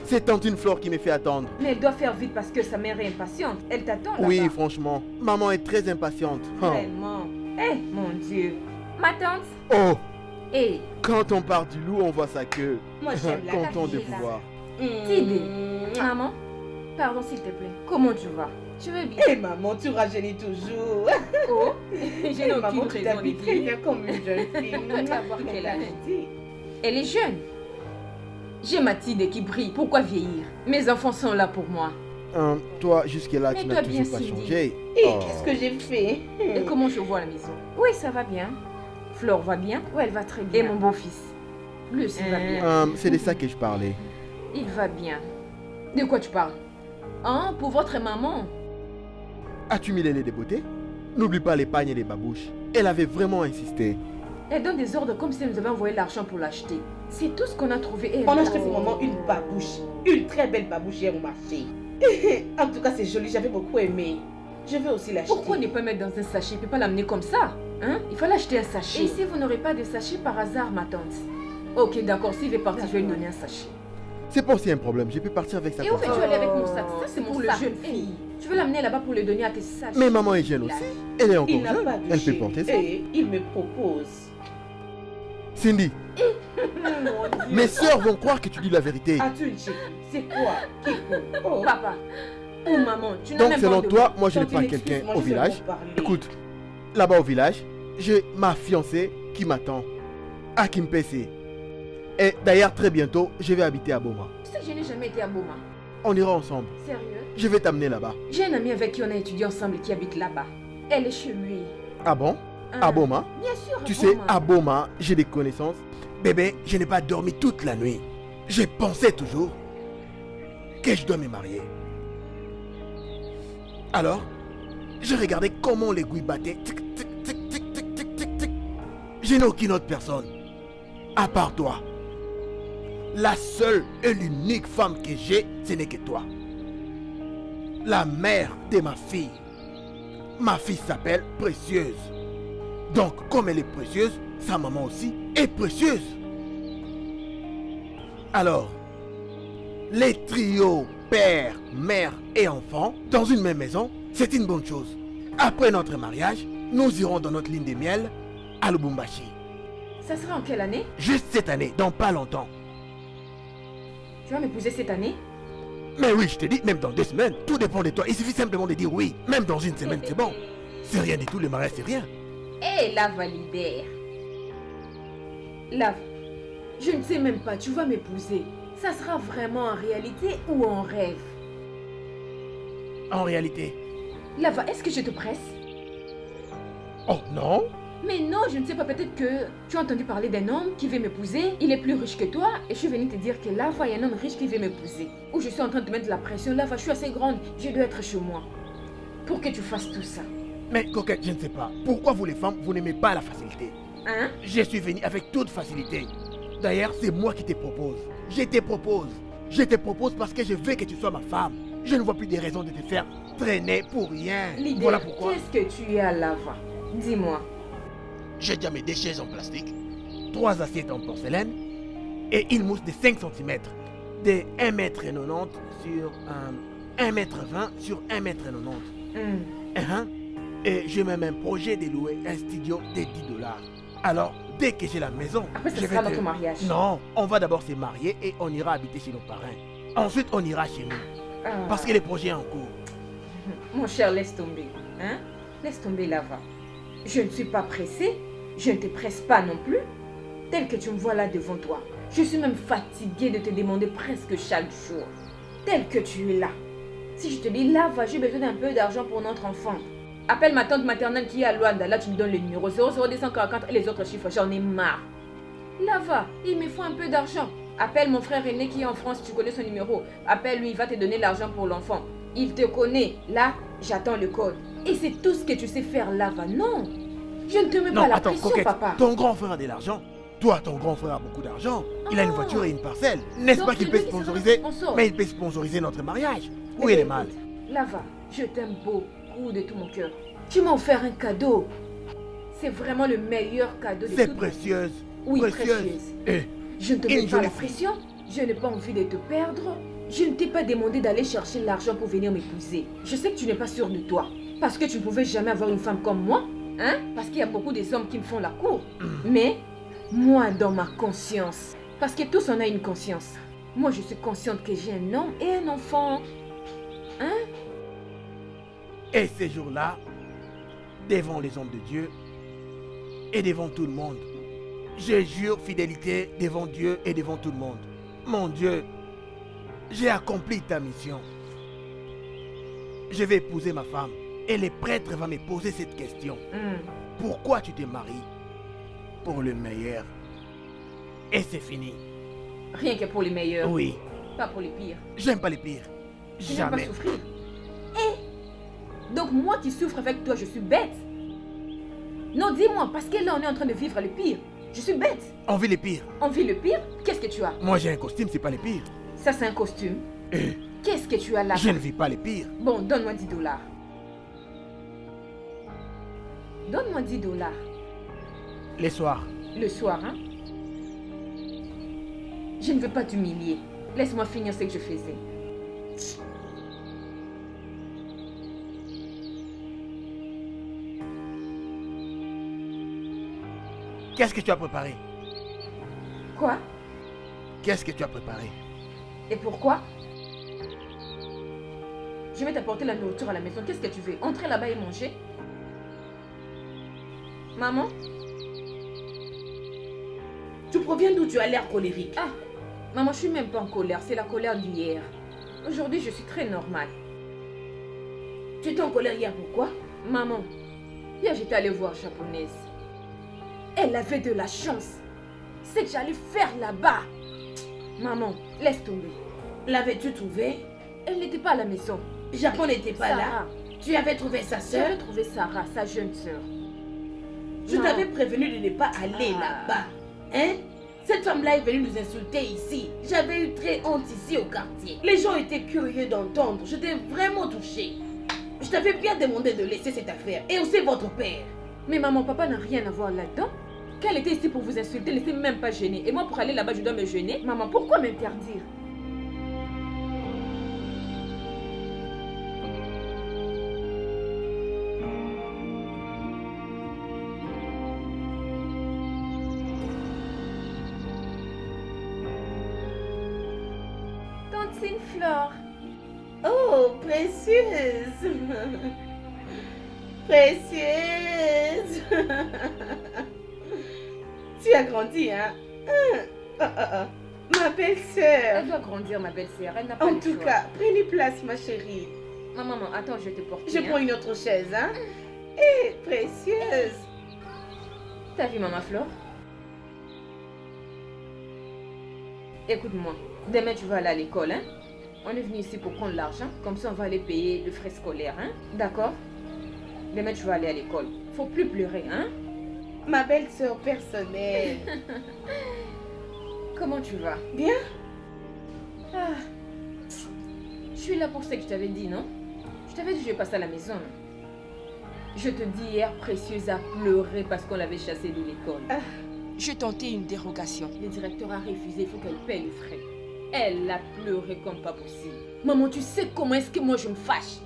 C'est tantine Flore qui me fait attendre. Mais elle doit faire vite parce que sa mère est impatiente. Elle t'attend là-bas. Oui, franchement. Maman est très impatiente. Vraiment. Eh, mon Dieu. Ma tante. Oh, Eh, quand on part du loup, on voit sa queue. moi j'aime la Content de café, vous là. voir. Tidé. Maman, pardon s'il te plaît. Comment tu vas? Je vais bien. Eh maman, tu rajeunis toujours. Oh, je n'ai Maman, aucune tu raison de t'habilles très dire. bien comme une jeune fille. Va voir quel âge. Dis. Elle est jeune. J'ai Mathilde qui brille. Pourquoi vieillir? Mes enfants sont là pour moi. Toi, jusque-là, Mais tu toi n'as bien, toujours pas Cindy. changé. Et Oh. qu'est-ce que j'ai fait? Et comment je vois la maison? Oui, ça va bien. Flore va bien? Oui, elle va très bien. Et mon beau-fils? Lui aussi va bien. C'est de ça que je parlais. Il va bien. De quoi tu parles? Hein? Pour votre maman? As-tu mis les laits de beauté? N'oublie pas les pagnes et les babouches. Elle avait vraiment insisté. Elle donne des ordres comme si elle nous avait envoyé l'argent pour l'acheter. C'est tout ce qu'on a trouvé. Et On a elle- acheté pour maman une babouche. Une très belle babouche hier au marché. En tout cas, c'est joli, j'avais beaucoup aimé. Je vais aussi l'acheter. Pourquoi ne pas mettre dans un sachet? Il ne peut pas l'amener comme ça. Hein? Il fallait acheter un sachet. Et si vous n'aurez pas de sachet par hasard, ma tante? Ok, d'accord. S'il veut partir, je vais lui donner un sachet. C'est pas aussi un problème. Je peux partir avec sa Et où comme ça. veux-tu aller avec mon sac? Ça, c'est pour pour le sa jeune fille. fille. Tu veux l'amener là-bas pour le donner à tes sages. Mais maman est jeune aussi. Elle est encore Il n'a jeune. pas de Elle peut chez. porter ça. Et il me propose. Cindy, Mon Dieu. mes sœurs vont croire que tu dis la vérité. As-tu une chérie? C'est quoi? Kiko? Oh. Papa ou maman, tu n'as Donc même selon pas de toi, moi je n'ai Tante, pas une quelqu'un excuse, moi, au je vais village. vous parler. Écoute, là-bas au village, j'ai ma fiancée qui m'attend. À Kimpese. Et d'ailleurs, très bientôt, je vais habiter à Boma. Tu sais que je n'ai jamais été à Boma. On ira ensemble. Sérieux? Je vais t'amener là-bas. J'ai un ami avec qui on a étudié ensemble et qui habite là-bas. Elle est chez lui. Ah bon? Ah, À Boma? Bien sûr. Tu à sais, Boma. à Boma, j'ai des connaissances. Bébé, je n'ai pas dormi toute la nuit. Je pensais toujours que je dois me marier. Alors, je regardais comment l'aiguille battait. Tic, tic, tic, tic, tic, tic, tic, tic. Je n'ai aucune autre personne, à part toi. La seule et l'unique femme que j'ai, ce n'est que toi. La mère de ma fille. Ma fille s'appelle Précieuse. Donc, comme elle est précieuse, sa maman aussi est précieuse. Alors, les trios père, mère et enfant dans une même maison, c'est une bonne chose. Après notre mariage, nous irons dans notre ligne de miel à Lubumbashi. Ça sera en quelle année? Juste cette année, dans pas longtemps. Tu vas m'épouser cette année? Mais oui, je te dis, même dans 2 semaines, tout dépend de toi. Il suffit simplement de dire oui. Même dans 1 semaine, c'est bon. C'est rien du tout, le mariage, c'est rien. Hé, Lava libère. Lave, je ne sais même pas, tu vas m'épouser. Ça sera vraiment en réalité ou en rêve? En réalité. Lava, est-ce que je te presse? Oh non. Mais non, je ne sais pas, peut-être que tu as entendu parler d'un homme qui veut m'épouser, il est plus riche que toi, et je suis venue te dire que Lava, il y a un homme riche qui veut m'épouser. Ou je suis en train de te mettre de la pression, Lava, je suis assez grande, je dois être chez moi. Pour que tu fasses tout ça. Mais coquette, je ne sais pas. Pourquoi vous les femmes, vous n'aimez pas la facilité? Hein? Je suis venu avec toute facilité. D'ailleurs, c'est moi qui te propose. Je te propose. Je te propose parce que je veux que tu sois ma femme. Je ne vois plus de raison de te faire traîner pour rien. L'idée, Voilà pourquoi. qu'est-ce que tu es à Lava? Dis-moi. J'ai déjà mis des chaises en plastique, 3 assiettes en porcelaine et une mousse de 5 cm de 1,90 m sur 1,20 m sur 1,90 m. Et j'ai même un projet de louer un studio de $10. Alors, dès que j'ai la maison, Après, ce je sera vais notre mariage. Non, on va d'abord se marier et on ira habiter chez nos parrains. Ensuite, on ira chez nous. Ah. Parce que le projet est en cours. Mon cher, laisse tomber. Hein? Laisse tomber Lava. Je ne suis pas pressée. Je ne te presse pas non plus. Tel que tu me vois là devant toi. Je suis même fatiguée de te demander presque chaque jour. Tel que tu es là. Si je te dis Lava, j'ai besoin d'un peu d'argent pour notre enfant. Appelle ma tante maternelle qui est à Luanda. Là, tu me donnes le numéro 00244 et les autres chiffres. J'en ai marre. Lava, il me faut un peu d'argent. Appelle mon frère aîné qui est en France. Tu connais son numéro. Appelle-lui, il va te donner l'argent pour l'enfant. Il te connaît. Là, j'attends le code. Et c'est tout ce que tu sais faire, Lava. Non. Je ne te mets Non, pas la attends, pression, coquette, papa. ton grand frère a de l'argent. Toi, ton grand frère a beaucoup d'argent. Il a une voiture et une parcelle. N'est-ce Donc, pas qu'il c'est peut lui qui sera sponsoriser? notre sponsor. Mais il peut sponsoriser notre mariage. Où Eh est bien, le mal? écoute, Lava, je t'aime beaucoup de tout mon cœur. Tu m'as offert un cadeau. C'est vraiment le meilleur cadeau de C'est toute- précieuse. Oui, précieuse. précieuse. Eh, Je ne te Une mets pas jolie la fille. pression. Je n'ai pas envie de te perdre. Je ne t'ai pas demandé d'aller chercher l'argent pour venir m'épouser. Je sais que tu n'es pas sûr de toi. Parce que tu ne pouvais jamais avoir une femme comme moi. Hein? Parce qu'il y a beaucoup des hommes qui me font la cour. Mais, moi, dans ma conscience, parce que tous on a une conscience. Moi, je suis consciente que j'ai un homme et un enfant. Hein? Et ces jours-là, devant les hommes de Dieu et devant tout le monde, je jure fidélité devant Dieu et devant tout le monde. Mon Dieu, j'ai accompli ta mission. Je vais épouser ma femme et les prêtres vont me poser cette question. Pourquoi tu te maries? Pour le meilleur. Et c'est fini. Rien que pour les meilleurs. Oui. Pas pour les pires. J'aime pas les pires. Tu n'aimes Jamais. pas souffrir. Donc moi qui souffre avec toi, je suis bête. Non, dis-moi, parce que là on est en train de vivre le pire. Je suis bête. On vit les pires. On vit le pire? Qu'est-ce que tu as? Moi j'ai un costume, c'est pas les pires. Ça c'est un costume. Qu'est-ce que tu as là? Je ne vis pas les pires. Bon, donne-moi 10 $. Donne-moi 10 $. Les soirs. Le soir, hein? Je ne veux pas t'humilier. Laisse-moi finir ce que je faisais. Qu'est-ce que tu as préparé? Quoi? Qu'est-ce que tu as préparé? Et pourquoi? Je vais t'apporter la nourriture à la maison. Qu'est-ce que tu veux? Entrer là-bas et manger? Maman? Tu proviens d'où? Tu as l'air colérique. Ah, maman, je suis même pas en colère. C'est la colère d'hier. Aujourd'hui, je suis très normale. Tu étais en colère hier, pourquoi? Maman, hier j'étais allée voir japonaise. Elle avait de la chance. C'est que j'allais faire là-bas. Maman, laisse tomber. L'avais-tu trouvée? Elle n'était pas à la maison. Japon n'était pas là. Sarah. Tu avais trouvé sa sœur? J'avais trouvé Sarah, sa jeune sœur. Je Non. t'avais prévenu de ne pas aller là-bas. Hein? Cette femme-là est venue nous insulter ici. J'avais eu très honte ici au quartier. Les gens étaient curieux d'entendre. J'étais vraiment touchée. Je t'avais bien demandé de laisser cette affaire. Et aussi votre père. Mais maman, papa n'a rien à voir là-dedans. Qu'elle était ici pour vous insulter, elle n'était même pas gênée. Et moi, pour aller là-bas, je dois me gêner. Maman, pourquoi m'interdire? Tantine Flore. Oh, précieuse. Précieuse. Tu as grandi, hein? Ma belle-sœur. Elle doit grandir, ma belle-sœur. Elle n'a pas En le tout choix. cas, prenez place, ma chérie. Maman, attends, je vais te porter. Je prends une autre chaise, hein? Eh, précieuse. T'as vu, maman Flore? Écoute-moi, demain tu vas aller à l'école, hein? On est venu ici pour prendre l'argent, comme ça on va aller payer le frais scolaire, hein? D'accord? Demain tu vas aller à l'école. Faut plus pleurer, hein? Ma belle-sœur personnelle. Comment tu vas? Bien? Ah, je suis là pour ce que je t'avais dit, non? Je t'avais dit que je vais passer à la maison. Je te dis hier, Précieuse a pleuré parce qu'on l'avait chassée de l'école. Ah. J'ai tenté une dérogation. Le directeur a refusé, il faut qu'elle paye les frais. Elle a pleuré comme pas possible. Maman, tu sais comment est-ce que moi je me fâche?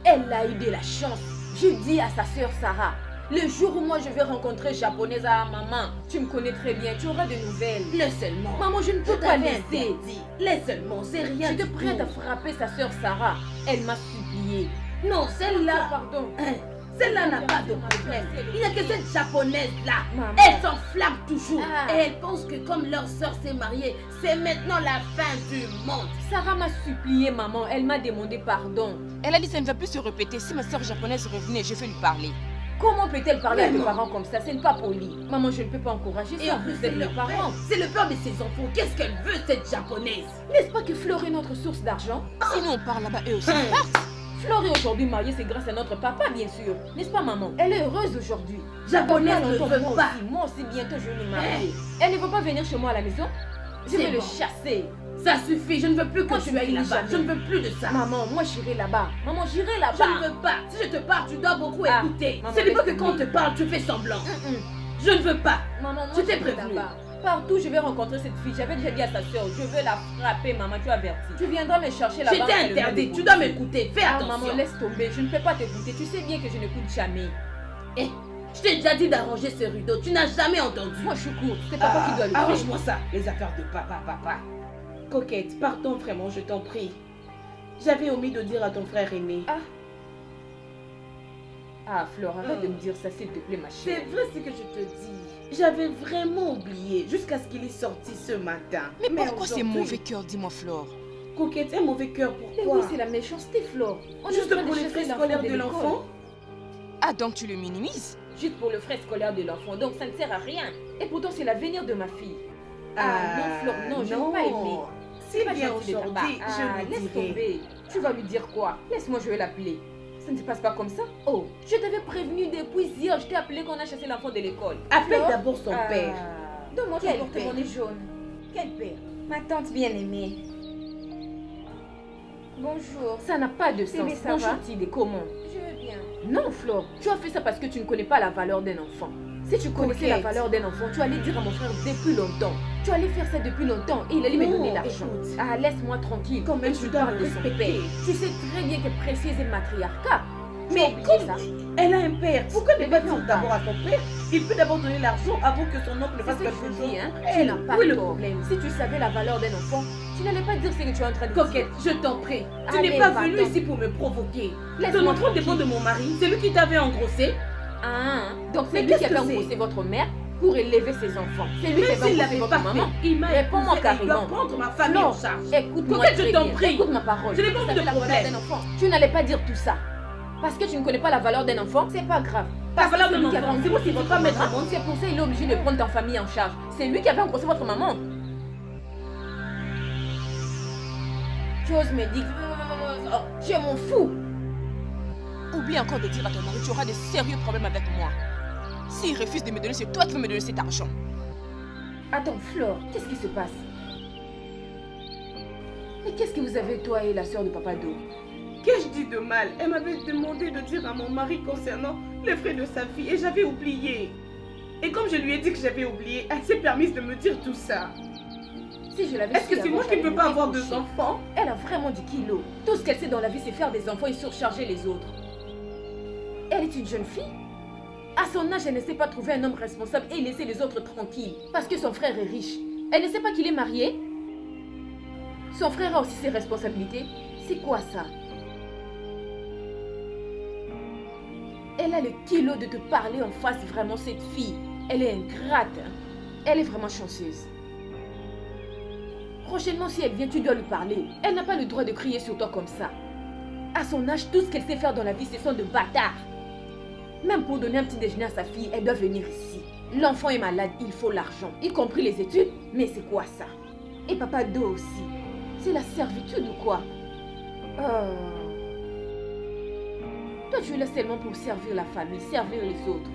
Elle a eu de la chance. J'ai dit à sa sœur Sarah, le jour où moi je vais rencontrer japonaise à maman, tu me connais très bien, tu auras des nouvelles. Laisse seulement. Maman, je ne peux pas laisser. Interdit. Laisse seulement, c'est rien. J'étais du prête tout. à frapper sa sœur Sarah. Elle m'a supplié. Non, celle-là. Pardon. Hein, celle-là n'a pas de problème. Il n'y a que cette japonaise-là. Maman. Elle s'enflamme toujours. Ah. Et elle pense que comme leur sœur s'est mariée, c'est maintenant la fin du monde. Sarah m'a supplié, maman. Elle m'a demandé pardon. Elle a dit ça ne va plus se répéter. Si ma soeur japonaise revenait, je vais lui parler. Comment peut-elle parler à tes Vraiment. parents comme ça? Ce n'est pas poli. Maman, je ne peux pas encourager Et ça. en plus, Vous êtes mes parents. C'est le père de ses enfants. Qu'est-ce qu'elle veut, cette japonaise? N'est-ce pas que Flore est notre source d'argent? Sinon, on part là-bas, eux aussi. Flore est aujourd'hui mariée, c'est grâce à notre papa, bien sûr. N'est-ce pas, maman? Elle est heureuse aujourd'hui. Japonaise Dans ne pas veut longtemps, pas. Moi aussi, bientôt, je vais me marier. Elle ne veut pas venir chez moi à la maison? Je C'est vais le bon. chasser. Ça suffit, je ne veux plus que Moi, tu je ailles finis là-bas. jamais. Je ne veux plus de ça. Maman, moi, j'irai là-bas. Maman, j'irai Je là-bas. ne veux pas. Si je te parle, tu dois beaucoup Ah, écouter. maman, Ce n'est pas que laisse quand on te tomber. parle, tu fais semblant. Mm-mm. Je ne veux pas. Maman, moi, Je t'ai j'irai prévenu. là-bas. Partout, je vais rencontrer cette fille. J'avais déjà dit à sa soeur, je vais la frapper, maman, tu as averti. Tu viendras me chercher là-bas. Je t'ai interdit, tu dois m'écouter. Fais attention. Maman, laisse tomber. Je ne peux pas t'écouter. Tu sais bien que je n'écoute jamais. Eh, je t'ai déjà dit d'arranger ce rideau. Tu n'as jamais entendu. Moi, je suis courte. C'est papa qui doit le faire. Arrange-moi ça, les affaires de papa. Coquette, partons vraiment, je t'en prie. J'avais omis de dire à ton frère aîné. Ah, Flore, arrête de me dire ça, s'il te plaît, ma C'est chérie. vrai ce que je te dis. J'avais vraiment oublié jusqu'à ce qu'il est sorti ce matin. Mais pourquoi c'est aujourd'hui- mauvais cœur, dis-moi Flore? Coquette, un mauvais cœur, Mais pourquoi oui, c'est la méchanceté, Flore. On est Juste en train pour les chercher frais l'enfant scolaires de l'école. l'enfant? Ah, donc tu le minimises? Juste pour le frais scolaire de l'enfant, donc ça ne sert à rien. Et pourtant, c'est l'avenir de ma fille. Non, Flore, non, je n'ai pas aimé. S'il Pas vient gentil de ta aujourd'hui, part. je lui Laisse dirai. tomber. Tu vas lui dire quoi? Laisse-moi, je vais l'appeler. Ça ne se passe pas comme ça? Oh, je t'avais prévenu depuis hier. Je t'ai appelé qu'on a chassé l'enfant de l'école. Appelle Flore? d'abord son père. Donne-moi ton Quel porte-monnaie jaune. Quel père? Ma tante bien-aimée. Bonjour. Ça n'a pas de sens. Bébé, ça Bonjour, va? Tide, comment? Je veux bien. Non, Flore, tu as fait ça parce que tu ne connais pas la valeur d'un enfant. Si tu connaissais la Coquette. valeur d'un enfant, tu allais dire à mon frère depuis longtemps. Tu allais faire ça depuis longtemps et il allait me Non, donner l'argent. écoute. Ah, laisse-moi tranquille. Quand même, Et tu dois parles de son respecter. père. Tu sais très bien que Précieuse est matriarcat. Tu as Mais oublié comme ça? elle a un père, pourquoi ne Mais pas viens, dire on d'abord à son père? Il peut d'abord donner l'argent avant que son oncle C'est fasse ce que quelque je chose. dis, hein. Elle, Tu n'as pas où est de le problème. Si tu savais la valeur d'un enfant, tu n'allais pas dire ce que tu es en train de dire. Coquette, je t'en prie. Tu Allez, n'es pas va venu donc. ici pour me provoquer. Laisse-moi Ton enfant dépend tranquille. de mon mari. C'est lui qui t'avait engrossé. Ah, donc Mais c'est lui qu'est-ce qui avait que c'est? engrossé votre mère pour élever ses enfants. C'est lui qui Même avait s'il engrossé l'avait votre pas maman. fait, il m'a Réponds-moi épousé et il doit carrément. prendre ma famille en Flore, charge. écoute-moi Coquette, je très t'en bien. prie. Écoute ma parole. Je n'ai pas Tu envie de savais la valeur problème. d'un enfant. Tu n'allais pas dire tout ça. Parce que tu ne connais pas la valeur d'un enfant, c'est pas grave. La Parce que valeur c'est d'un lui qui avait enfant, c'est engrossé moi qui ne votre peux pas mettre maman. au monde. C'est pour ça qu'il est obligé de prendre ta famille en charge. C'est lui qui avait engrossé votre maman. Tu oses me dire, je m'en fous. Oublie encore de dire à ton mari, tu auras de sérieux problèmes avec moi. S'il refuse de me donner, c'est toi qui vas me donner cet argent. Attends, Flore, qu'est-ce qui se passe? Mais qu'est-ce que vous avez, toi et la soeur de Papa Do? Qu'ai-je dit de mal? Elle m'avait demandé de dire à mon mari concernant les frais de sa fille et j'avais oublié. Et comme je lui ai dit que j'avais oublié, elle s'est permise de me dire tout ça. Si je l'avais Est-ce que su c'est avant, moi qui ne j'allais peux pas me avoir découcher. deux enfants? Elle a vraiment du kilo. Tout ce qu'elle sait dans la vie, c'est faire des enfants et surcharger les autres. Elle est une jeune fille. À son âge, elle ne sait pas trouver un homme responsable et laisser les autres tranquilles. Parce que son frère est riche. Elle ne sait pas qu'il est marié. Son frère a aussi ses responsabilités. C'est quoi ça? Elle a le kilo de te parler en face, vraiment, cette fille. Elle est ingrate. Hein? Elle est vraiment chanceuse. Prochainement, si elle vient, tu dois lui parler. Elle n'a pas le droit de crier sur toi comme ça. À son âge, tout ce qu'elle sait faire dans la vie, ce sont de bâtards. Même pour donner un petit déjeuner à sa fille, elle doit venir ici. L'enfant est malade, il faut l'argent, y compris les études. Mais c'est quoi ça? Et Papa Do aussi. C'est la servitude ou quoi? Toi, tu es là seulement pour servir la famille, servir les autres.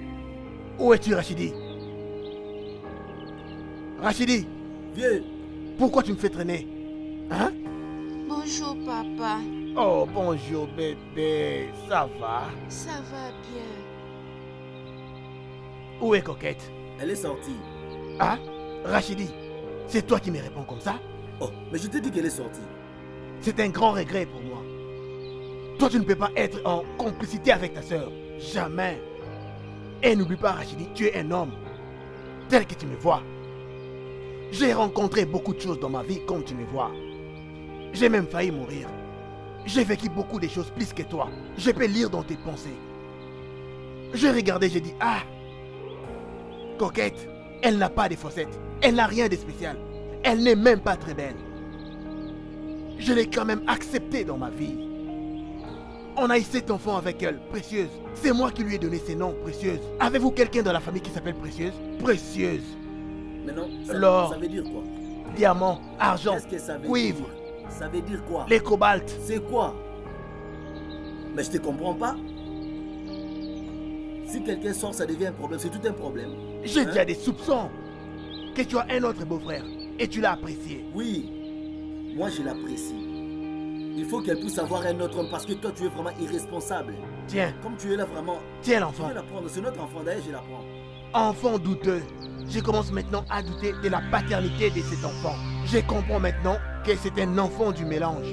Où es-tu, Rachidi? Rachidi, Vieux, pourquoi tu me fais traîner? Hein? Bonjour papa, Oh, bonjour bébé, ça va? ça va bien. Où est Coquette? elle est sortie. Ah, Rachidi, c'est toi qui me réponds comme ça? Oh, mais je t'ai dit qu'elle est sortie. C'est un grand regret pour moi. Toi, tu ne peux pas être en complicité avec ta sœur. Jamais. Et n'oublie pas, Rachidi, tu es un homme. Tel que tu me vois. J'ai rencontré beaucoup de choses dans ma vie comme tu me vois. J'ai même failli mourir. J'ai vécu beaucoup de choses plus que toi. Je peux lire dans tes pensées. Je regardais, j'ai dit, ah, Coquette, elle n'a pas de fossettes. Elle n'a rien de spécial. Elle n'est même pas très belle. Je l'ai quand même acceptée dans ma vie. On a eu 7 enfants avec elle, Précieuse. C'est moi qui lui ai donné ces noms, Précieuse. Avez-vous quelqu'un dans la famille qui s'appelle Précieuse? Précieuse. Mais non, L'or. ça veut dire quoi? Diamant, argent, Qu'est-ce que ça veut cuivre, dire? Ça veut dire quoi? les cobaltes. C'est quoi? Mais je te comprends pas. Si quelqu'un sort, ça devient un problème. C'est tout un problème. J'ai Hein? déjà des soupçons que tu as un autre beau-frère et tu l'as apprécié. Oui, moi je l'apprécie. Il faut qu'elle puisse avoir un autre homme parce que toi tu es vraiment irresponsable. Tiens, Comme tu es là vraiment, tiens je l'enfant. vais la prendre. C'est notre enfant d'ailleurs, je la prends. Enfant douteux. je commence maintenant à douter de la paternité de cet enfant. Je comprends maintenant que c'est un enfant du mélange.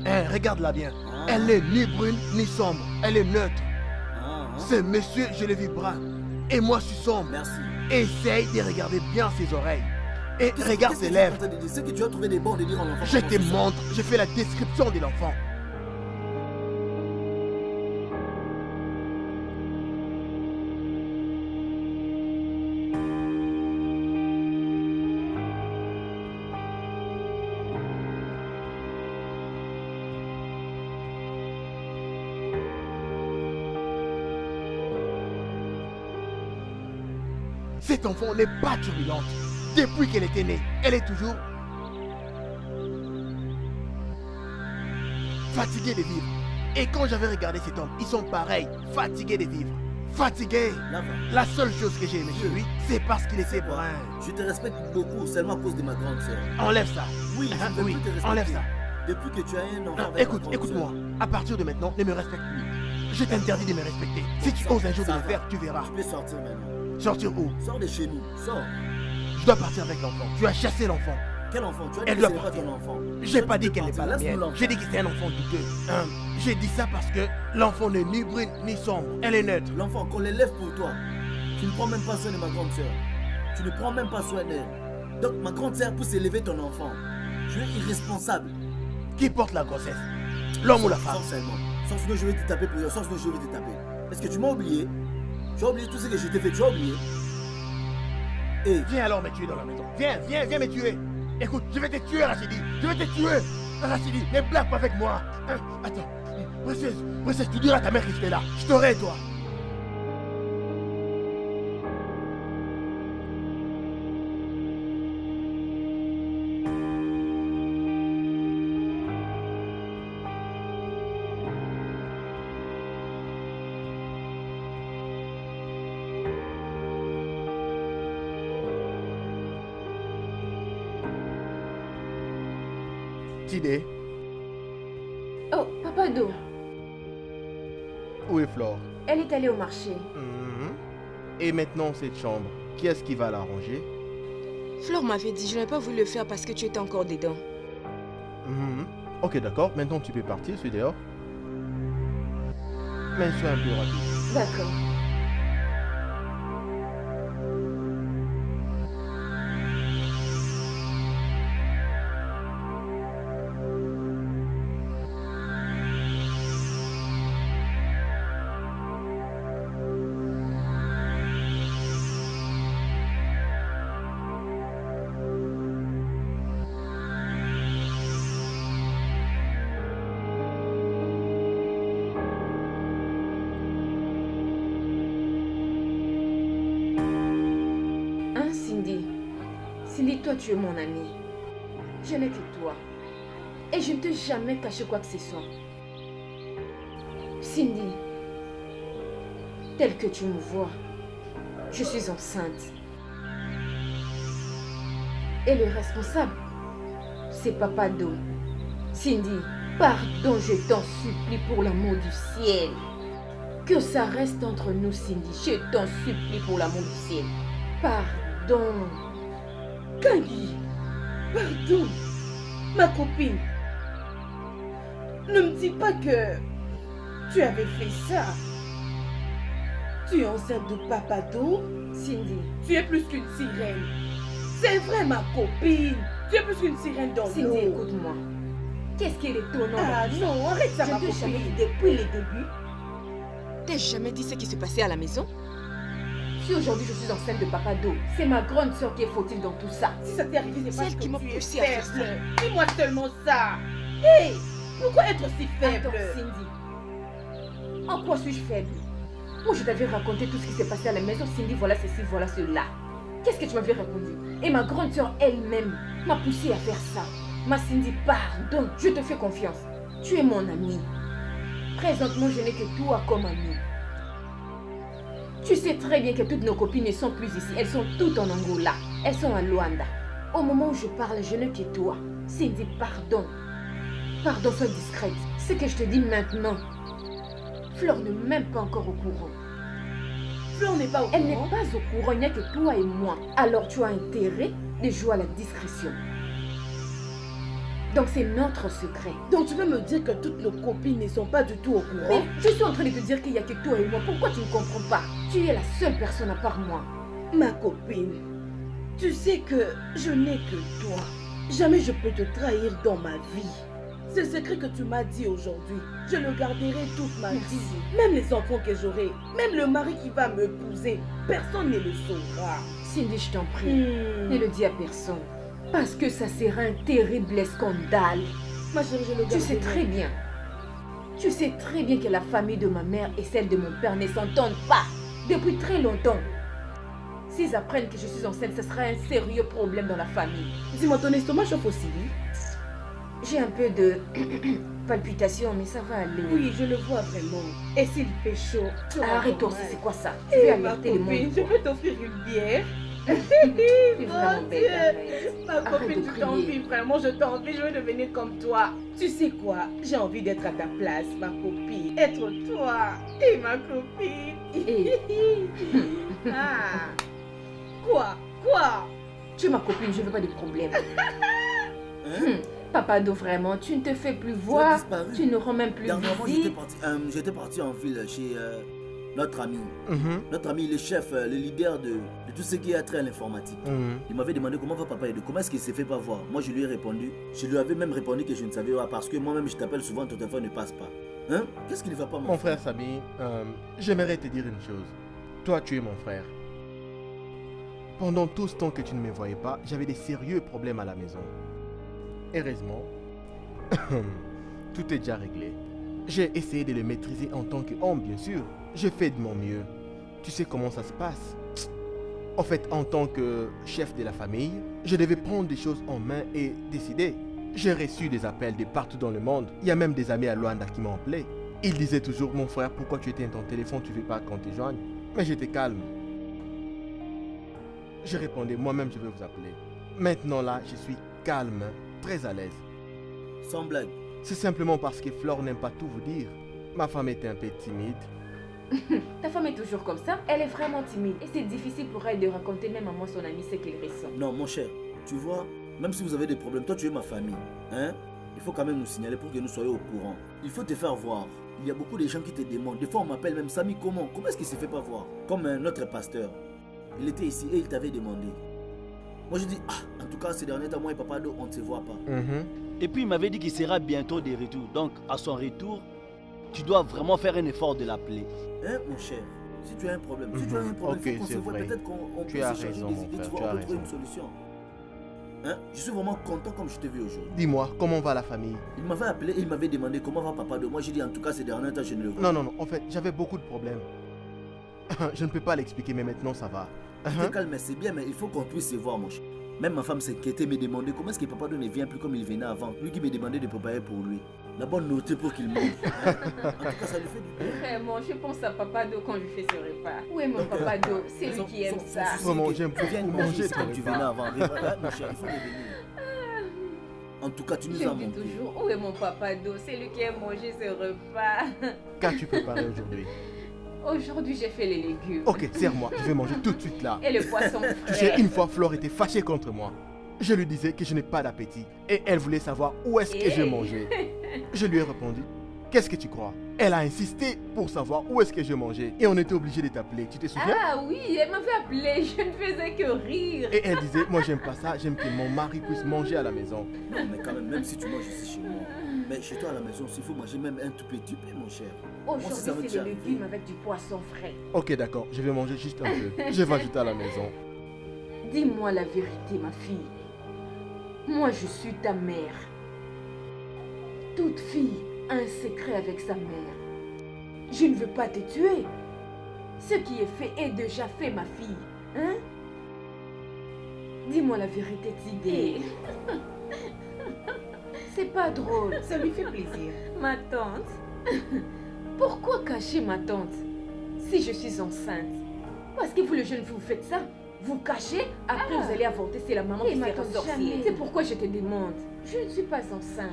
Hein, regarde-la bien. Elle n'est ni brune ni sombre. Elle est neutre. Ce monsieur, je le vis brun. Et moi, je suis sombre. Merci. Essaye de regarder bien ses oreilles. Et regarde ses lèvres. C'est que tu as trouvé des bons délires en enfant. Je te montre, je fais la description de l'enfant. Cet enfant n'est pas turbulente. Depuis qu'elle était née, elle est toujours fatiguée de vivre. Et quand j'avais regardé cet homme, ils sont pareils, fatigués de vivre. Fatigués. La seule chose que j'ai aimé chez lui, c'est parce qu'il était brun. Je te respecte beaucoup seulement à cause de ma grande sœur. Enlève ça. Oui, Hein, je veux oui, plus te respecter. enlève ça. Depuis que tu as un enfant Non, avec écoute, ma grande écoute-moi. sœur, À partir de maintenant, ne me respecte plus. Je t'interdis de me respecter. Si tu oses un jour de ça le va. faire, tu verras. Tu peux sortir maintenant. Sortir où? Sors de chez nous. Sors. Je dois partir avec l'enfant. Tu as chassé l'enfant. Quel enfant? Tu as Elle dit doit que c'est pas partir. ton enfant. J'ai Toi, pas tu dit peux qu'elle n'est partir. pas la Laisse-nous mienne. l'enfant. J'ai dit que c'est un enfant douteux. J'ai dit ça parce que l'enfant n'est ni brune ni sombre. Elle est neutre. L'enfant, qu'on l'élève pour toi. Tu ne prends même pas soin de ma grande sœur. Tu ne prends même pas soin d'elle. Donc ma grande sœur peut s'élever ton enfant. Tu es irresponsable. Qui porte la grossesse? L'homme ou la femme? Sors seulement. Sors sinon je vais te taper pour rien. Sors sinon je vais te taper. Est-ce que tu m'as oublié? Tu as oublié tout ce que je t'ai fait. Tu as oublié? Et Viens alors me tuer dans la maison. Viens, viens, viens me tuer. Écoute, je vais te tuer, Rachidi. Je vais te tuer. Rachidi, ne blague pas avec moi. Attends. Princesse, tu diras à ta mère que j'étais là. Je t'aurai, toi. Tidé, Oh, Papa Do, où est Flore? elle est allée au marché. Et maintenant, cette chambre, qui est-ce qui va l'arranger? Flore m'avait dit, je n'avais pas voulu le faire parce que tu étais encore dedans. Ok, d'accord. Maintenant, tu peux partir. Je suis dehors. Mais sois un peu rapide. D'accord. Hein, Cindy? Cindy, toi, tu es mon amie. Je n'ai que toi. Et je ne t'ai jamais caché quoi que ce soit. Cindy, tel que tu me vois, je suis enceinte. Et le responsable, c'est Papa Do. Cindy, pardon, je t'en supplie pour l'amour du ciel. Que ça reste entre nous, Cindy. Je t'en supplie pour l'amour du ciel. Pardon. Kandi, pardon, ma copine. Ne me dis pas que tu avais fait ça. Tu es enceinte de Papa Do. Cindy, Tu es plus qu'une sirène. C'est vrai, ma copine. Tu es plus qu'une sirène dans Cindy, l'eau. écoute-moi. Qu'est-ce qui est étonnant? Ah non, arrête ça, Je ma ne t'ai jamais copine. dit depuis le début. T'as jamais dit ce qui se passait à la maison? Si aujourd'hui je suis enceinte de Papa Do, c'est ma grande soeur qui est fautive dans tout ça. Si ça t'est arrivé, c'est C'est parce elle que qui m'a tu es poussée à faire faible. Dis-moi seulement ça. Hé, pourquoi être si Attends, faible? Cindy. En quoi suis-je faible? Moi, je t'avais raconté tout ce qui s'est passé à la maison. Cindy, voilà ceci, voilà cela. Qu'est-ce que tu m'avais répondu? Et ma grande soeur elle-même m'a poussée à faire ça. Ma Cindy, pardon, je te fais confiance. Tu es mon amie. Présentement, je n'ai que toi comme amie. Tu sais très bien que toutes nos copines ne sont plus ici. Elles sont toutes en Angola. Elles sont à Luanda. Au moment où je parle, je n'ai que toi. Cindy, pardon. Pardon, sois discrète. Ce que je te dis maintenant, Flore n'est même pas encore au courant. Fleur n'est pas au Elle n'est courant. pas au courant, il n'y a que toi et moi. Alors tu as intérêt de jouer à la discrétion. Donc c'est notre secret. Donc tu veux me dire que toutes nos copines ne sont pas du tout au courant? Mais je suis en train de te dire qu'il n'y a que toi et moi. Pourquoi tu ne comprends pas? Tu es la seule personne à part moi. Ma copine, tu sais que je n'ai que toi. Jamais je peux te trahir dans ma vie. Ce secret que tu m'as dit aujourd'hui, je le garderai toute ma vie. Même les enfants que j'aurai, même le mari qui va m'épouser, personne ne le saura. Cindy, je t'en prie, ne le dis à personne. Parce que ça sera un terrible scandale. Ma chérie, je le garderai. Tu sais très bien. Tu sais très bien que la famille de ma mère et celle de mon père ne s'entendent pas depuis très longtemps. S'ils apprennent que je suis enceinte, ce sera un sérieux problème dans la famille. Dis-moi, ton estomac chauffe aussi? J'ai un peu de palpitation, mais ça va aller. Oui, je le vois vraiment. Et s'il fait chaud, tu auras Arrête-toi encore aussi, mal. c'est quoi ça? Je vais Eh, ma alerter le copine, monde. je peux t'offrir une bière. Tu es vraiment Mon belle, Dieu. arrête. Ma Arrête copine, de je crier. t'envie, vraiment, je t'envie, je veux devenir comme toi. Tu sais quoi? J'ai envie d'être à ta place, ma copine. Être toi et ma copine. Eh, Ah. Quoi? tu es ma copine, je veux pas de problème. Hein? Papa Do, vraiment, tu ne te fais plus Tu as voir. disparu. Tu ne rends même plus Dernièrement, visite. j'étais parti en ville chez notre ami. Mhm, Notre ami, le chef, le leader de tout ce qui a trait à l'informatique. mhm. Il m'avait demandé comment va papa et de comment est-ce qu'il s'est fait pas voir. Moi, je lui ai répondu. Je lui avais même répondu que je ne savais pas parce que moi-même, je t'appelle souvent, ton téléphone ne passe pas. Hein? Qu'est-ce qui ne va pas, Mon frère Samy, j'aimerais te dire une chose. Toi, tu es mon frère. Pendant tout ce temps que tu ne me voyais pas, j'avais des sérieux problèmes à la maison. Heureusement, tout est déjà réglé. J'ai essayé de le maîtriser en tant qu'homme, bien sûr. J'ai fait de mon mieux. Tu sais comment ça se passe. En fait, en tant que chef de la famille, je devais prendre des choses en main et décider. J'ai reçu des appels de partout dans le monde. Il y a même des amis à Luanda qui m'ont appelé. Ils disaient toujours, mon frère, pourquoi tu éteins ton téléphone, tu ne veux pas qu'on te joigne. Mais j'étais calme. Je répondais, moi-même je vais vous appeler. Maintenant là, je suis calme, très à l'aise. Sans blague. C'est simplement parce que Flore n'aime pas tout vous dire. Ma femme était un peu timide. Ta femme est toujours comme ça. Elle est vraiment timide. Et c'est difficile pour elle de raconter même à moi, son ami, ce qu'elle ressent. Non, mon cher, tu vois, même si vous avez des problèmes, toi tu es ma famille. Hein? Il faut quand même nous signaler pour que nous soyons au courant. Il faut te faire voir. Il y a beaucoup de gens qui te demandent. Des fois on m'appelle même Samy, comment est-ce qu'il s'est fait pas voir? Comme notre pasteur. Il était ici et il t'avait demandé. Moi je dis, en tout cas ces derniers temps, moi et Papa Do, on ne se voit pas. Et puis il m'avait dit qu'il sera bientôt de retour. Donc à son retour, tu dois vraiment faire un effort de l'appeler. Hein, mon cher? Si tu as un problème, si tu as un problème, Ok, il faut qu'on c'est se voit. vrai. Peut-être qu'on Tu peut as s'échanger raison, des mon idées, frère, tu tu vois, as on peut trouver raison. une solution. Hein? Je suis vraiment content comme je t'ai vu aujourd'hui. Dis-moi, comment va la famille? Il m'avait appelé et il m'avait demandé comment va Papa Do. Moi j'ai dit en tout cas ces derniers temps je ne le vois. Non, en fait, j'avais beaucoup de problèmes. Je ne peux pas l'expliquer, mais maintenant ça va. Tu te calmes, c'est bien, mais il faut qu'on puisse se voir, mon cher. Même ma femme s'inquiétait, me demandait comment est-ce que Papa Do ne vient plus comme il venait avant. Lui qui me demandait de préparer pour lui. La bonne nourriture pour qu'il mange. Hein? En tout cas, ça lui fait du bien. Vraiment, je pense à Papa Do quand je fais ce repas. Où est mon Papa Do? C'est lui qui aime ça. Vraiment, j'aime beaucoup Viens manger manger ton comme tu repas. venais avant. Mon cher, il faut revenir. En tout cas, tu nous Je as me dis manqué. toujours, où est mon Papa Do? C'est lui qui aime manger ce repas. Qu'as-tu préparé aujourd'hui? Aujourd'hui, j'ai fait les légumes. Ok, serre-moi, je vais manger tout de suite là. Et le poisson Tu sais, frais. une fois Flore était fâchée contre moi. Je lui disais que je n'ai pas d'appétit et elle voulait savoir où est-ce que je mangeais. Je lui ai répondu, qu'est-ce que tu crois? Elle a insisté pour savoir où est-ce que je mangeais et on était obligé de t'appeler, tu te souviens? Ah oui, elle m'avait appelé, je ne faisais que rire. Et elle disait, moi j'aime pas ça, j'aime que mon mari puisse manger à la maison. Non, mais quand même si tu manges ici chez moi. Mais chez toi à la maison, s'il faut manger même un tout petit peu, mon cher. Moi, si ça veut Aujourd'hui, c'est déjà les arriver. légumes avec du poisson frais. Ok, d'accord, je vais manger juste un peu. Je vais ajouter à la maison. Dis-moi la vérité, ma fille. Moi, je suis ta mère. Toute fille a un secret avec sa mère. Je ne veux pas te tuer. Ce qui est fait est déjà fait, ma fille. Hein? Dis-moi la vérité, Tidé. C'est pas drôle. Ça lui fait plaisir. Ma tante. Pourquoi cacher ma tante si je suis enceinte? Parce que vous, le jeune, vous faites ça. Vous cachez, après vous allez avorter, c'est la maman qui sera sorcière. C'est pourquoi je te demande. Je ne suis pas enceinte.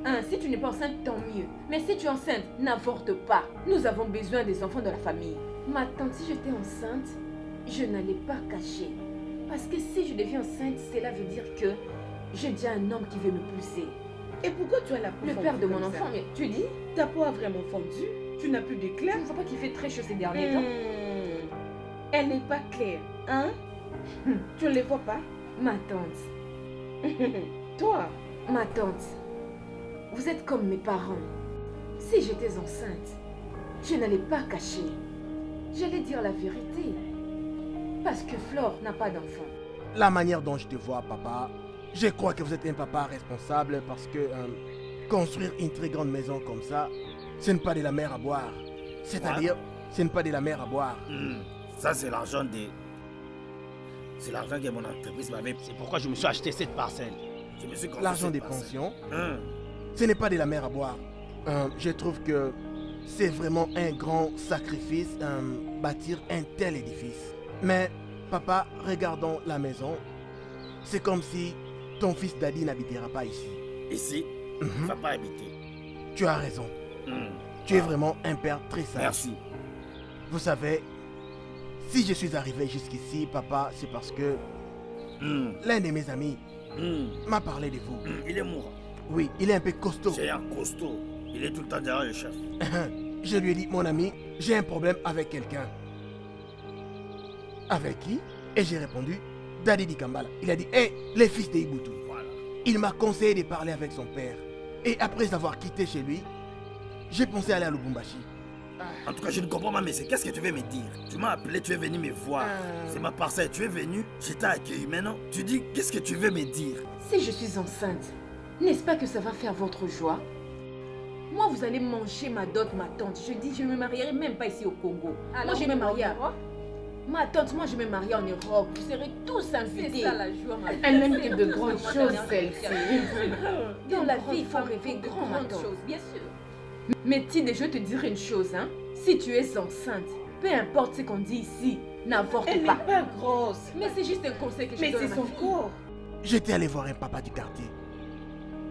Hein, si tu n'es pas enceinte, tant mieux. Mais si tu es enceinte, n'avorte pas. Nous avons besoin des enfants de la famille. Ma tante, si j'étais enceinte, je n'allais pas cacher. Parce que si je deviens enceinte, cela veut dire que j'ai déjà un homme qui veut me pousser. Et pourquoi tu as la peau Le fondue père de mon comme enfant, ça? mais tu dis, Ta peau a vraiment fondu. Tu n'as plus d'éclat. tu ne vois pas qu'il fait très chaud ces derniers temps? Elle n'est pas claire, hein? Tu ne les vois pas? Ma tante, Toi, ma tante, vous êtes comme mes parents. Si j'étais enceinte, je n'allais pas cacher. J'allais dire la vérité. Parce que Flore n'a pas d'enfant. La manière dont je te vois, papa, je crois que vous êtes un papa responsable parce que construire une très grande maison comme ça, ce n'est pas de la mer à boire. C'est-à-dire, ce n'est pas de la mer à boire. Ça, c'est l'argent des... C'est l'argent que mon entreprise m'avait... C'est pourquoi je me suis acheté cette parcelle. Je me suis construit L'argent cette des parcelle. pensions, Hum. ce n'est pas de la mer à boire. Je trouve que c'est vraiment un grand sacrifice bâtir un tel édifice. Mais, papa, regardons la maison. C'est comme si ton fils Daddy n'habitera pas ici. Ici, il ne va pas habiter. Tu as raison. Hum. Tu es vraiment un père très sage. Merci. Vous savez, si je suis arrivé jusqu'ici, papa, c'est parce que Hum. l'un de mes amis Hum. m'a parlé de vous. Il est mourant. Oui, il est un peu costaud. C'est un costaud. Il est tout le temps derrière le chef. Je lui ai dit, mon ami, j'ai un problème avec quelqu'un. Avec qui? Et j'ai répondu, Daddy Dikambala. Il a dit, hé, les fils de Ibutu. Voilà. Il m'a conseillé de parler avec son père. Et après avoir quitté chez lui, j'ai pensé aller à Lubumbashi. En tout cas, je ne comprends pas, mais c'est qu'est-ce que tu veux me dire? Tu m'as appelé, tu es venu me voir. C'est ma parcelle, tu es venu, je t'ai accueilli. Maintenant, tu dis, qu'est-ce que tu veux me dire? Si je suis enceinte, n'est-ce pas que ça va faire votre joie? Moi, vous allez manger ma dot, ma tante. Je dis, je ne me marierai même pas ici au Congo. moi, je vais me marier à... Ma tante, moi, je vais me marier en Europe. Vous serez tous invités. C'est ça la joie, ma Elle n'aime que de grandes Moi, choses, dernière celle-ci. Dans la vie, il faut rêver grand, ma tante. bien sûr. Mais Tide, je vais te dire une chose, hein. Si tu es enceinte, peu importe ce qu'on dit ici, n'avorte elle n'est pas. pas grosse. Mais c'est juste un conseil que je Mais donne à c'est ma son fille. corps. J'étais allé voir un papa du quartier.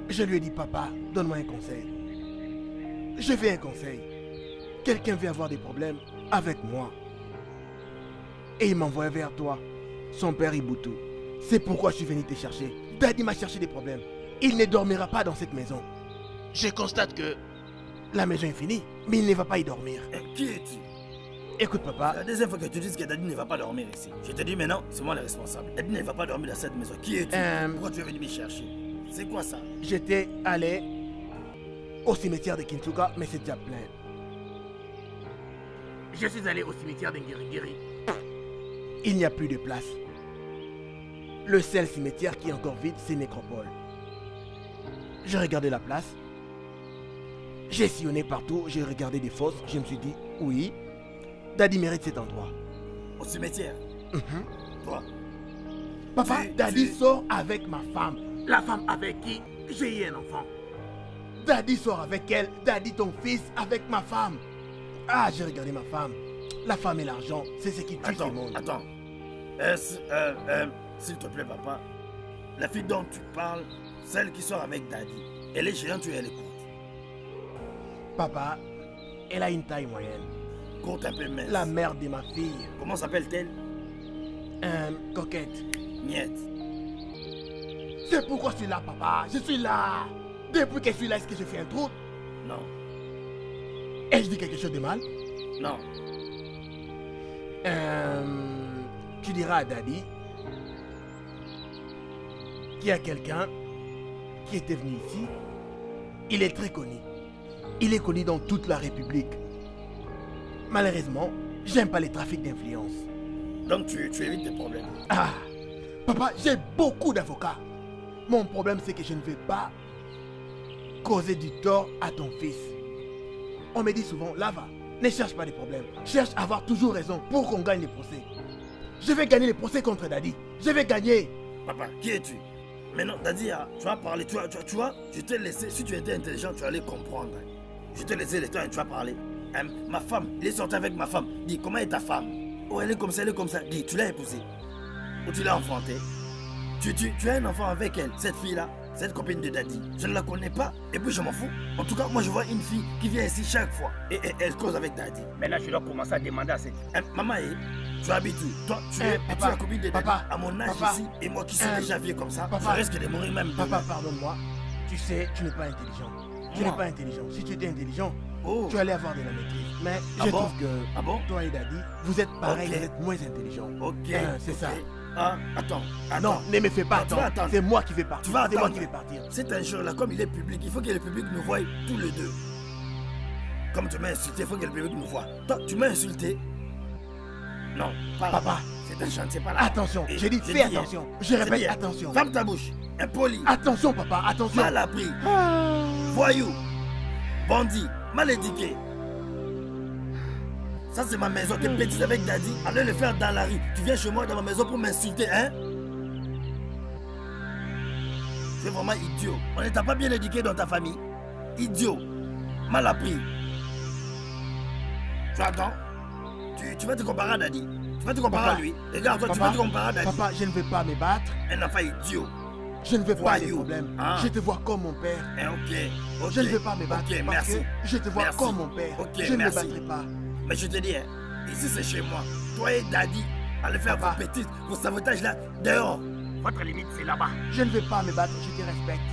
Je lui ai dit, papa, donne-moi un conseil. Je veux un conseil. Quelqu'un veut avoir des problèmes avec moi. Et il m'envoie vers toi, son père Ibutu. C'est pourquoi je suis venu te chercher. Daddy m'a cherché des problèmes. Il ne dormira pas dans cette maison. Je constate que la maison est finie, mais il ne va pas y dormir. Qui es-tu? Écoute, papa, La deuxième fois que tu dis que Daddy ne va pas dormir ici. Je te dis maintenant, c'est moi le responsable. Daddy ne va pas dormir dans cette maison. Qui es-tu? Pourquoi tu es venu me chercher? C'est quoi ça? j'étais allé au cimetière de Kinsuka, mais c'est déjà plein. Je suis allé au cimetière de Ngirigiri. Il n'y a plus de place. Le seul cimetière qui est encore vide, c'est Nécropole. J'ai regardé la place. J'ai sillonné partout, j'ai regardé des fosses. Je me suis dit, oui, Daddy mérite cet endroit. Au cimetière? Toi? Papa, Tu- Daddy tu- sort avec ma femme. La femme avec qui j'ai eu un enfant. Daddy sort avec elle. Daddy, ton fils, avec ma femme. Ah, j'ai regardé ma femme. La femme et l'argent, c'est ce qui tue ce monde. Attends. S'il te plaît, papa. La fille dont tu parles, celle qui sort avec Daddy, elle est géante ou elle est courte? Papa, elle a une taille moyenne. Courte un peu mince. La mère de ma fille, Comment s'appelle-t-elle? coquette. Miette. C'est pourquoi je suis là, papa. Je suis là. Depuis que je suis là, est-ce que je fais un trou? Non. Ai-je dit quelque chose de mal? Non. Tu diras à Daddy qu'il y a quelqu'un qui était venu ici. Il est très connu. Il est connu dans toute la République. Malheureusement, j'aime pas les trafics d'influence. Donc tu évites des problèmes. Ah, papa, j'ai beaucoup d'avocats. Mon problème, c'est que je ne veux pas causer du tort à ton fils. On me dit souvent, Lava, ne cherche pas des problèmes. Cherche à avoir toujours raison pour qu'on gagne les procès. Je vais gagner les procès contre Daddy. Je vais gagner. Papa, qui es-tu? Maintenant, Daddy, tu vas parler. Tu vois, je t'ai laissé. Si tu étais intelligent, tu allais comprendre. Je t'ai laissé le temps et tu vas parler. Ma femme, il est sorti avec ma femme. Dis, comment est ta femme? Oh, elle est comme ça, elle est comme ça. Dis, tu l'as épousée. Ou tu l'as enfantée. Tu as un enfant avec elle, cette fille-là. cette copine de Daddy, je ne la connais pas. Et puis je m'en fous. En tout cas, moi je vois une fille qui vient ici chaque fois. Et elle cause avec Daddy. Maintenant, je dois commencer à demander à cette... Maman, tu habites où? Toi, tu es papa, la copine de Daddy. papa, à mon âge papa, ici, et moi qui suis déjà vieux comme ça, papa, je risque de mourir même Papa, demain. pardonne-moi. Tu sais, tu n'es pas intelligent. Tu n'es pas intelligent. Si tu étais intelligent, tu allais avoir de la maîtrise. Mais je trouve que toi et Daddy, vous êtes pareils, vous êtes moins intelligents. Ok. C'est ça. Ah, attends. Non, ne me fais pas tu vas attendre. attendre. C'est moi qui vais partir. Tu vas C'est moi attendre. qui vais partir. C'est un jour là, comme il est public, il faut que le public nous voie tous les deux. Comme tu m'as insulté, il faut que le public nous voie. Toi, tu m'as insulté. Non, pas Papa. là. C'est un chant, c'est pas là. Attention, Et j'ai dit je fais dis, attention. Je je répète, dis, attention. Ferme ta bouche. Impoli. Attention, papa, attention. Mal appris. Voyou. Bandit. Mal éduqué. Ça, c'est ma maison. T'es bêtise avec Daddy. Allez le faire dans la rue. Tu viens chez moi dans ma maison pour m'insulter, hein? C'est vraiment idiot. On ne t'a pas bien éduqué dans ta famille. Idiot. Mal appris. Tu attends? Tu vas te comparer à Daddy. Tu vas te comparer Papa. à lui. Regarde, toi, tu Papa. vas te comparer à Daddy. Papa, je ne vais pas me battre. Un enfant idiot. Je ne veux pas les Voyou. problèmes. Ah. Je te vois comme mon père. Ok. Je ne veux pas me battre Ok, parce merci. que je te vois Merci. comme mon père. Ok, je ne me merci. battrai pas. Mais je te dis, hein, ici c'est chez moi. Toi et Daddy, allez faire Papa. vos bêtises, vos sabotages là, dehors. Votre limite, c'est là-bas. Je ne veux pas me battre, je te respecte.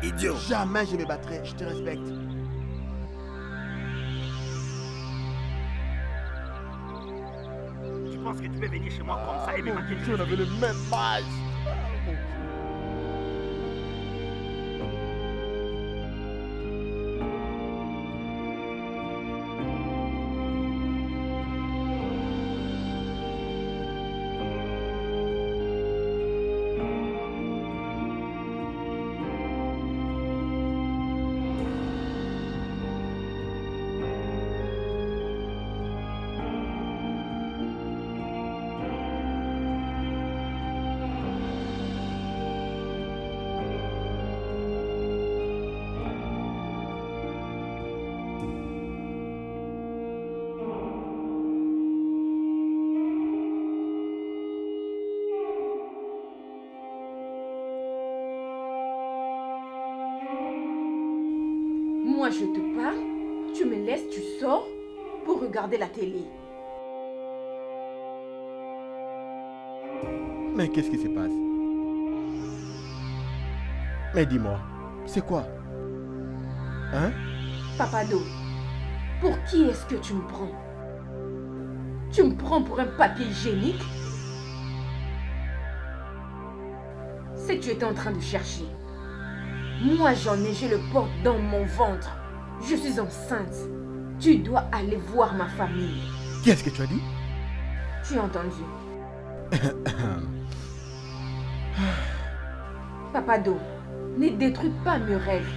Idiot. Jamais je me battrai, je te respecte. Tu penses que tu peux venir chez moi comme ça et me manquer de on avait le même âge. Moi, je te parle, tu me laisses, tu sors pour regarder la télé. Mais qu'est-ce qui se passe? Mais dis-moi, c'est quoi? Hein? Papado, pour qui est-ce que tu me prends? Tu me prends pour un papier hygiénique? C'est que tu étais en train de chercher. Moi j'en ai, je le porte dans mon ventre. Je suis enceinte. Tu dois aller voir ma famille. Qu'est-ce que tu as dit? Tu as entendu? Papado, ne détruis pas mes rêves.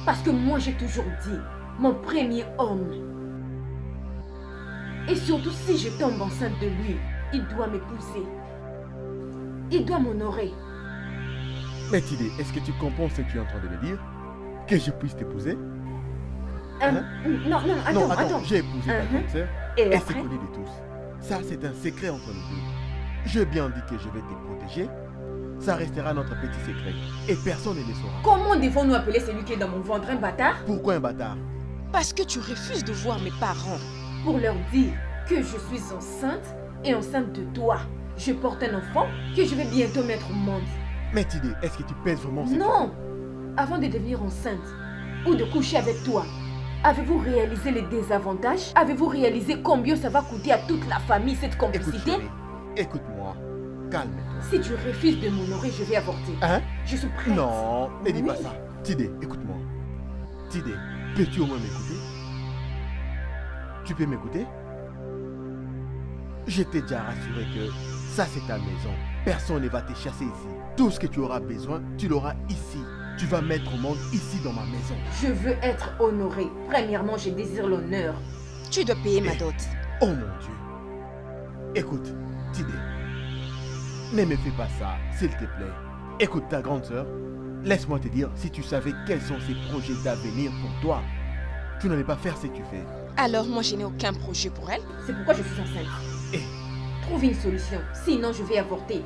Parce que moi j'ai toujours dit, mon premier homme. Et surtout si je tombe enceinte de lui, il doit m'épouser. Il doit m'honorer. Mais Tidé, est-ce que tu comprends ce que tu es en train de me dire? Que je puisse t'épouser? Non, attends. J'ai épousé ta grande sœur Et et c'est après? connu de tous. Ça, c'est un secret entre nous deux. Je bien dit que je vais te protéger. Ça restera notre petit secret. Et personne ne le saura. Comment devons-nous appeler celui qui est dans mon ventre un bâtard? Pourquoi un bâtard? Parce que tu refuses de voir mes parents. Pour leur dire que je suis enceinte et enceinte de toi. Je porte un enfant que je vais bientôt mettre au monde. Mais Tidé, est-ce que tu pèses vraiment cette Non! Avant de devenir enceinte ou de coucher avec toi, avez-vous réalisé les désavantages? Avez-vous réalisé combien ça va coûter à toute la famille cette Écoute, complicité? chérie, écoute-moi. Calme-toi. Si tu refuses de m'honorer, je vais avorter. Hein? Je suis prête. Non, ne dis pas Oui. ça. Tidé, écoute-moi. Tidé, peux-tu au moins m'écouter? Tu peux m'écouter? Je t'ai déjà rassuré que ça c'est ta maison. Personne ne va te chasser ici. Tout ce que tu auras besoin, tu l'auras ici. Tu vas mettre au monde ici dans ma maison. Je veux être honorée. Premièrement, je désire l'honneur. Tu dois payer ma dot. Oh mon Dieu. Écoute, Tidé, ne me fais pas ça, s'il te plaît. Écoute ta grande sœur. Laisse-moi te dire, si tu savais quels sont ses projets d'avenir pour toi, tu n'allais pas faire ce que tu fais. Alors moi je n'ai aucun projet pour elle. C'est pourquoi je suis enceinte. Eh. Trouve une solution. Sinon, je vais avorter.